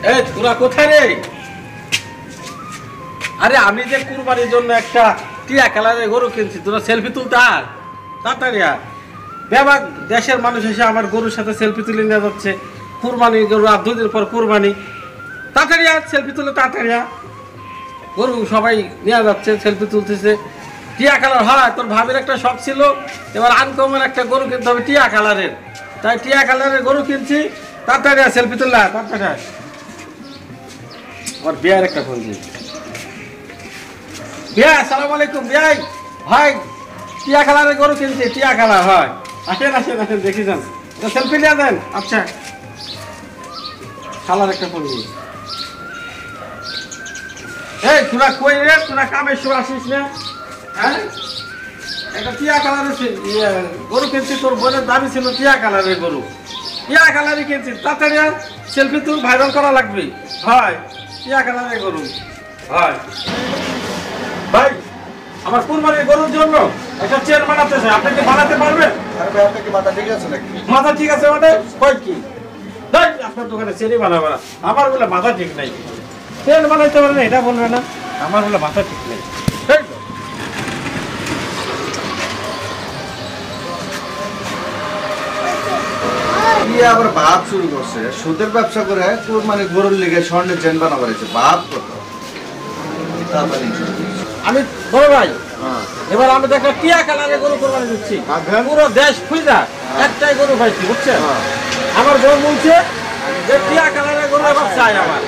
এই তোরা কোথায় রে? আরে আমি যে কুরবানির জন্য একটা টিয়া কালারের গরু কিনছি, তোরা সেলফি তুলতে আর তাড়াতাড়ি আর। বেবাক দেশের মানুষ এসে আমার গরুর সাথে সেলফি তুলে নিয়ে যাচ্ছে। কুরবানি গরু আর 2 দিন পর কুরবানি, তাড়াতাড়ি আর সেলফি তুলে তাড়াতাড়ি আর। গরু সবাই নিয়ে যাচ্ছে, সেলফি তুলতেছে। টিয়া কালার হয়, তোর ভাবির একটা শখ ছিল, এবার আনকমন একটা গরু কিনতে হবে টিয়া কালারের, তাই টিয়া কালারের গরু কিনছি। তাড়াতাড়ি আর সেলফি তুললা তাড়াতাড়ি আর। আমার বিয়ার একটা ফোন দিই। বিয়া, আসসালামু আলাইকুম। বিয়াই ভাই, টিয়া কালারের গরু কিনছি, টিয়া কালার হয়। আসেন আসেন আসেন, দেখি যান, সেলফি নিয়ে দেন। আচ্ছা, কালার একটা ফোন দিই। এই তোরা কই রে? তোরা কামের সময় আসিস না? হ্যাঁ, একটা টিয়া কালারের গরু কিনছি, তোর বোনের দাবি ছিল টিয়া কালারের গরু, টিয়া কালারই কিনছি। তাড়াতাড়ি আর সেলফি তুল, ভাইরাল করা লাগবে। হয় টিয়া কালারের গরু হয়। ভাই, আমার কুরবানির গরুর জন্য একটা চেন বানাতে চাই, আপনি কি বানাতে পারবেন? আরে ভাই, আপনার কি মাথা ঠিক আছে নাকি? মাথা ঠিক আছে মানে কই কি? দেখ আপনার দোকানে চেনই বানাবে না, আমার বলে মাথা ঠিক নাই। চেন বানাইতে পারে না এটা বলবে না, আমার বলে মাথা ঠিক নেই। কি আবার ভাব শুরু করছে? সুদের ব্যবসা করে মানে গরুর লিগে স্বর্ণের চেন বানা বাড়িছে। ভাব কত আমি বড় ভাই, এবার আমি তো একটা টিয়া কালারের গরু কোরবানি দিচ্ছি, পুরো দেশ খুঁজা একটাই গরু পাইছি, বুঝছেন? আমার বউ বলছে যে টিয়া কালারের গরু এবার চাই আমার,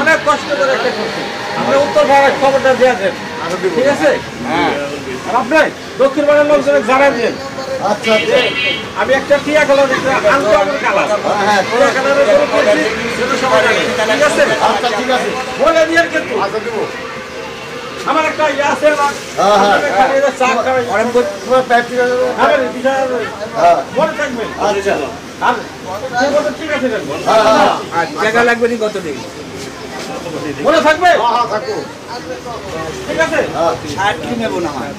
অনেক কষ্ট করে একটা করছি। আপনি উত্তর ভাড়ায় খবরটা দিয়ে দেন, ঠিক আছে? হ্যাঁ, আর আপনি দক্ষিণ ভাড়ার লোকজনের জানাই দেন। আচ্ছা, আমি একটা টিয়া কালার, একটা আনকমন কালার, টিয়া কালারের গরু কিনছি, সেটা সবাই জানে, ঠিক আছে? আচ্ছা ঠিক আছে, বলে দিয়ে কিন্তু আচ্ছা দিব। আমার একটা ইয়ে আছে না, চা খাওয়াই আমার বিষয় মনে থাকবে। আচ্ছা আর ঠিক আছে, টাকা লাগবে নি কত দিন? মনে থাকবে, থাকো। ঠিক আছে। আর কি নেবো না হয়